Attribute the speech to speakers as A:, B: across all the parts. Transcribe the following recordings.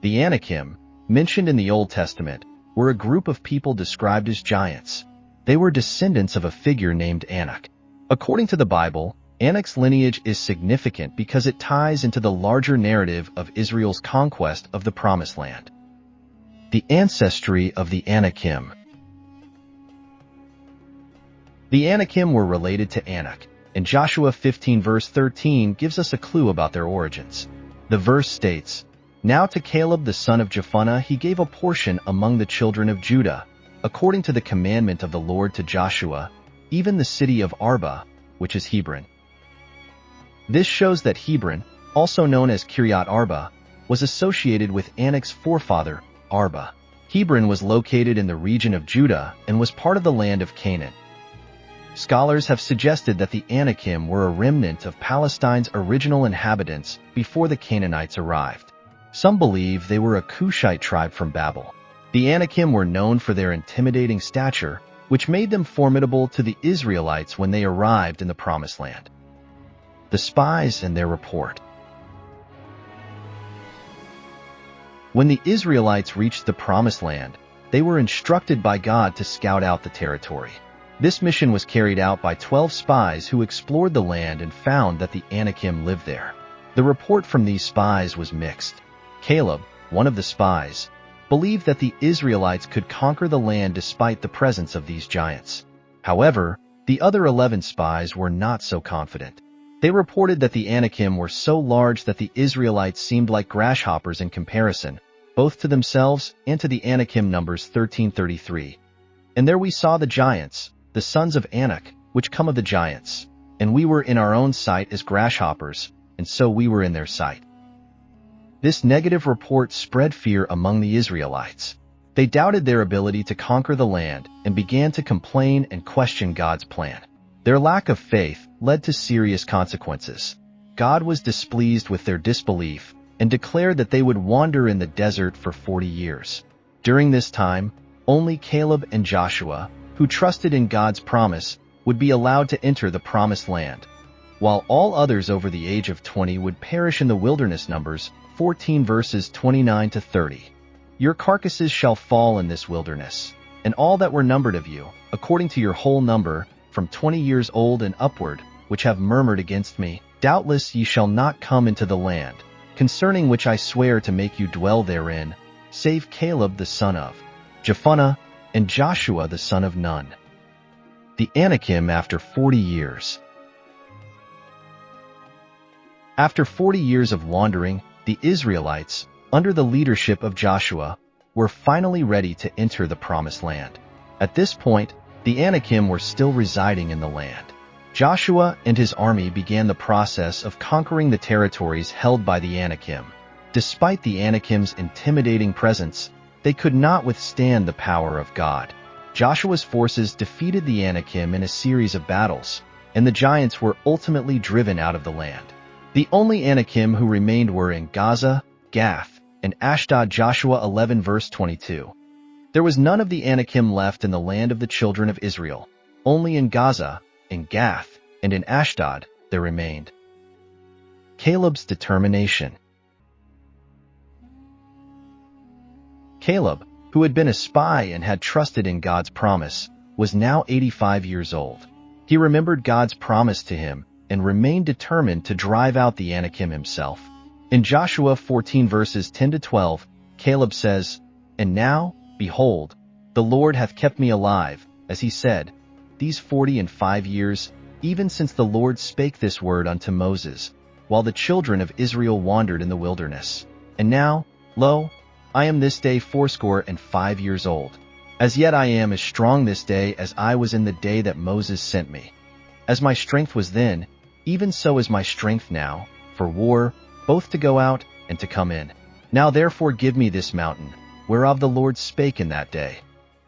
A: The Anakim, mentioned in the Old Testament, were a group of people described as giants. They were descendants of a figure named Anak. According to the Bible, Anak's lineage is significant because it ties into the larger narrative of Israel's conquest of the Promised Land. The ancestry of the Anakim. The Anakim were related to Anak, and Joshua 15 verse 13 gives us a clue about their origins. The verse states, "Now to Caleb the son of Jephunneh he gave a portion among the children of Judah, according to the commandment of the Lord to Joshua, even the city of Arba, which is Hebron." This shows that Hebron, also known as Kiryat Arba, was associated with Anak's forefather, Arba. Hebron was located in the region of Judah and was part of the land of Canaan. Scholars have suggested that the Anakim were a remnant of Palestine's original inhabitants before the Canaanites arrived. Some believe they were a Cushite tribe from Babel. The Anakim were known for their intimidating stature, which made them formidable to the Israelites when they arrived in the Promised Land. The spies and their report. When the Israelites reached the Promised Land, they were instructed by God to scout out the territory. This mission was carried out by 12 spies who explored the land and found that the Anakim lived there. The report from these spies was mixed. Caleb, one of the spies, believed that the Israelites could conquer the land despite the presence of these giants. However, the other 11 spies were not so confident. They reported that the Anakim were so large that the Israelites seemed like grasshoppers in comparison, both to themselves and to the Anakim. Numbers 13:33. "And there we saw the giants, the sons of Anak, which come of the giants. And we were in our own sight as grasshoppers, and so we were in their sight." This negative report spread fear among the Israelites. They doubted their ability to conquer the land and began to complain and question God's plan. Their lack of faith led to serious consequences. God was displeased with their disbelief and declared that they would wander in the desert for 40 years. During this time, only Caleb and Joshua, who trusted in God's promise, would be allowed to enter the Promised Land, while all others over the age of 20 would perish in the wilderness. Numbers 14 verses 29 to 30. "Your carcasses shall fall in this wilderness, and all that were numbered of you, according to your whole number, from 20 years old and upward, which have murmured against me, doubtless ye shall not come into the land, concerning which I swear to make you dwell therein, save Caleb the son of Jephunneh, and Joshua the son of Nun." The Anakim after 40 years. After 40 years of wandering, the Israelites, under the leadership of Joshua, were finally ready to enter the Promised Land. At this point, the Anakim were still residing in the land. Joshua and his army began the process of conquering the territories held by the Anakim. Despite the Anakim's intimidating presence, they could not withstand the power of God. Joshua's forces defeated the Anakim in a series of battles, and the giants were ultimately driven out of the land. The only Anakim who remained were in Gaza, Gath, and Ashdod. Joshua 11 verse 22. There was none of the Anakim left in the land of the children of Israel. Only in Gaza, in Gath, and in Ashdod there remained. Caleb's determination. Caleb, who had been a spy and had trusted in God's promise, was now 85 years old. He remembered God's promise to him and remained determined to drive out the Anakim himself. In Joshua 14 verses 10 to 12, Caleb says, "And now, behold, the Lord hath kept me alive, as he said, these 45 years, even since the Lord spake this word unto Moses, while the children of Israel wandered in the wilderness. And now, lo, I am this day 85 years old. As yet I am as strong this day as I was in the day that Moses sent me. As my strength was then, even so is my strength now, for war, both to go out and to come in. Now therefore give me this mountain, whereof the Lord spake in that day.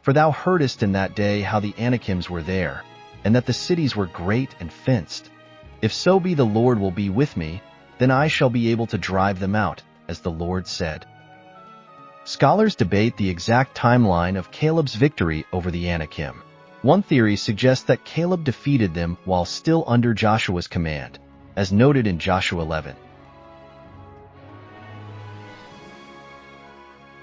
A: For thou heardest in that day how the Anakims were there, and that the cities were great and fenced. If so be the Lord will be with me, then I shall be able to drive them out, as the Lord said." Scholars debate the exact timeline of Caleb's victory over the Anakim. One theory suggests that Caleb defeated them while still under Joshua's command, as noted in Joshua 11.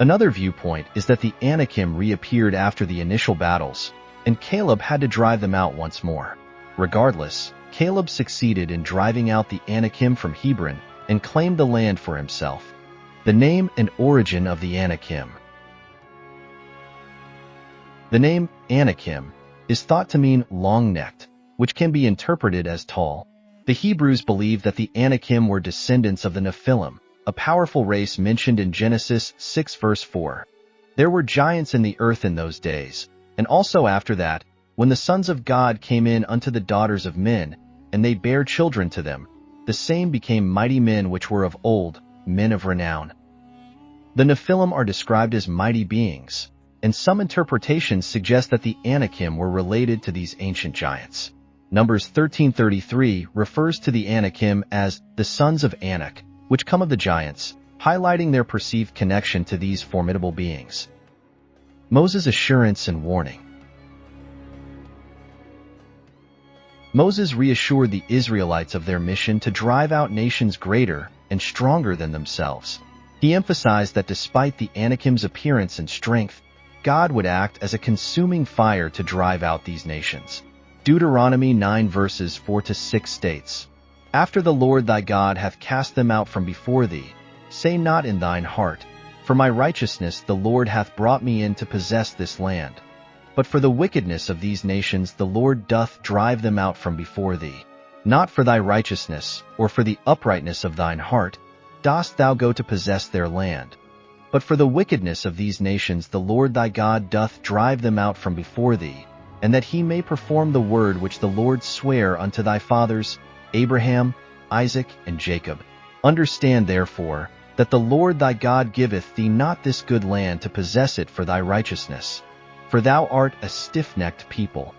A: Another viewpoint is that the Anakim reappeared after the initial battles, and Caleb had to drive them out once more. Regardless, Caleb succeeded in driving out the Anakim from Hebron and claimed the land for himself. The name and origin of the Anakim. The name Anakim is thought to mean long-necked, which can be interpreted as tall. The Hebrews believed that the Anakim were descendants of the Nephilim, a powerful race mentioned in Genesis 6 verse 4. There were giants in the earth in those days, and also after that, when the sons of God came in unto the daughters of men, and they bare children to them, the same became mighty men which were of old, men of renown. The Nephilim are described as mighty beings, and some interpretations suggest that the Anakim were related to these ancient giants. Numbers 13:33 refers to the Anakim as the sons of Anak, which come of the giants, highlighting their perceived connection to these formidable beings. Moses' assurance and warning. Moses reassured the Israelites of their mission to drive out nations greater and stronger than themselves. He emphasized that despite the Anakim's appearance and strength, God would act as a consuming fire to drive out these nations. Deuteronomy 9 verses 4-6 states, "After the Lord thy God hath cast them out from before thee, say not in thine heart, For my righteousness the Lord hath brought me in to possess this land. But for the wickedness of these nations the Lord doth drive them out from before thee. Not for thy righteousness, or for the uprightness of thine heart, dost thou go to possess their land. But for the wickedness of these nations the Lord thy God doth drive them out from before thee, and that he may perform the word which the Lord sware unto thy fathers, Abraham, Isaac, and Jacob. Understand therefore, that the Lord thy God giveth thee not this good land to possess it for thy righteousness. For thou art a stiff-necked people."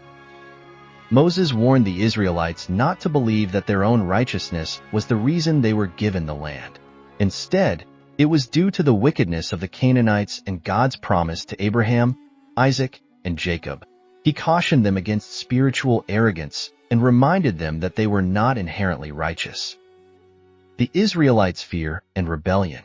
A: Moses warned the Israelites not to believe that their own righteousness was the reason they were given the land. Instead, it was due to the wickedness of the Canaanites and God's promise to Abraham, Isaac, and Jacob. He cautioned them against spiritual arrogance and reminded them that they were not inherently righteous. The Israelites' fear and rebellion.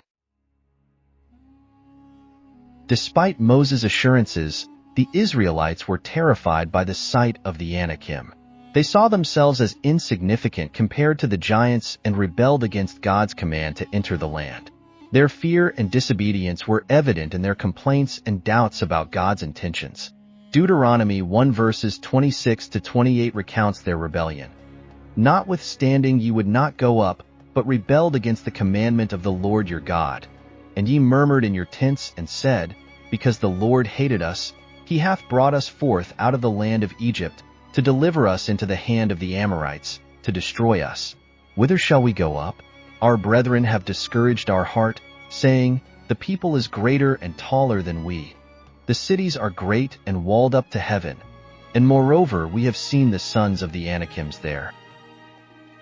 A: Despite Moses' assurances, the Israelites were terrified by the sight of the Anakim. They saw themselves as insignificant compared to the giants and rebelled against God's command to enter the land. Their fear and disobedience were evident in their complaints and doubts about God's intentions. Deuteronomy 1 verses 26-28 recounts their rebellion. "Notwithstanding ye would not go up, but rebelled against the commandment of the Lord your God. And ye murmured in your tents and said, Because the Lord hated us, he hath brought us forth out of the land of Egypt, to deliver us into the hand of the Amorites, to destroy us. Whither shall we go up? Our brethren have discouraged our heart, saying, The people is greater and taller than we. The cities are great and walled up to heaven. And moreover we have seen the sons of the Anakims there."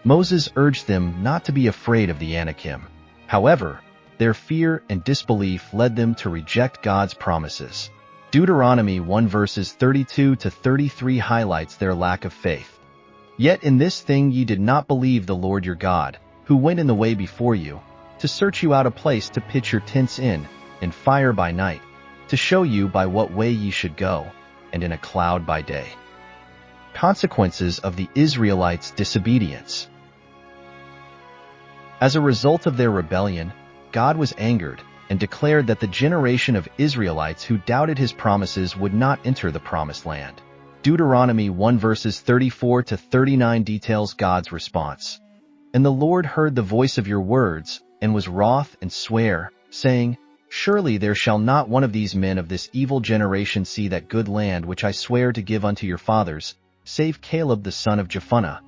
A: Moses urged them not to be afraid of the Anakim. However, their fear and disbelief led them to reject God's promises. Deuteronomy 1 verses 32-33 highlights their lack of faith. "Yet in this thing ye did not believe the Lord your God, who went in the way before you, to search you out a place to pitch your tents in, and fire by night, to show you by what way ye should go, and in a cloud by day." Consequences of the Israelites' disobedience. As a result of their rebellion, God was angered and declared that the generation of Israelites who doubted his promises would not enter the promised land. Deuteronomy 1 verses 34-39 details God's response. "And the Lord heard the voice of your words, and was wroth and sware, saying, Surely there shall not one of these men of this evil generation see that good land which I swear to give unto your fathers, save Caleb the son of Jephunneh.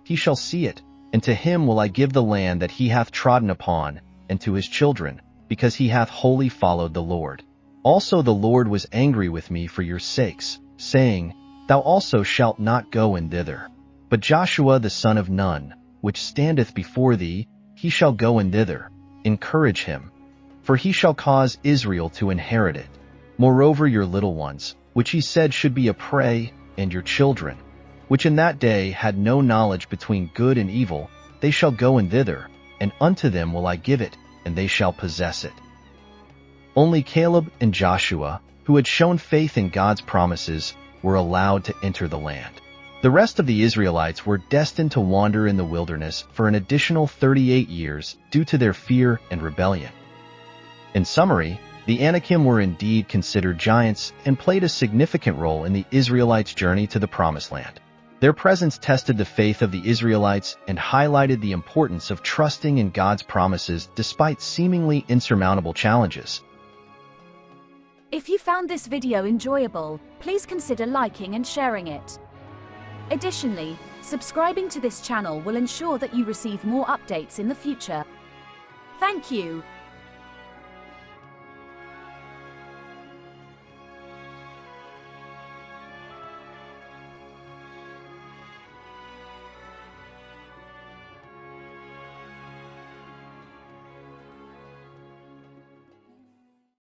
A: He shall see it, and to him will I give the land that he hath trodden upon, and to his children, because he hath wholly followed the Lord. Also the Lord was angry with me for your sakes, saying, Thou also shalt not go in thither. But Joshua the son of Nun, which standeth before thee, he shall go in thither. Encourage him. For he shall cause Israel to inherit it. Moreover your little ones, which he said should be a prey, and your children, which in that day had no knowledge between good and evil, they shall go in thither, and unto them will I give it, and they shall possess it." Only Caleb and Joshua, who had shown faith in God's promises, were allowed to enter the land. The rest of the Israelites were destined to wander in the wilderness for an additional 38 years due to their fear and rebellion. In summary, the Anakim were indeed considered giants and played a significant role in the Israelites' journey to the Promised Land. Their presence tested the faith of the Israelites and highlighted the importance of trusting in God's promises despite seemingly insurmountable challenges.
B: If you found this video enjoyable, please consider liking and sharing it. Additionally, subscribing to this channel will ensure that you receive more updates in the future. Thank you.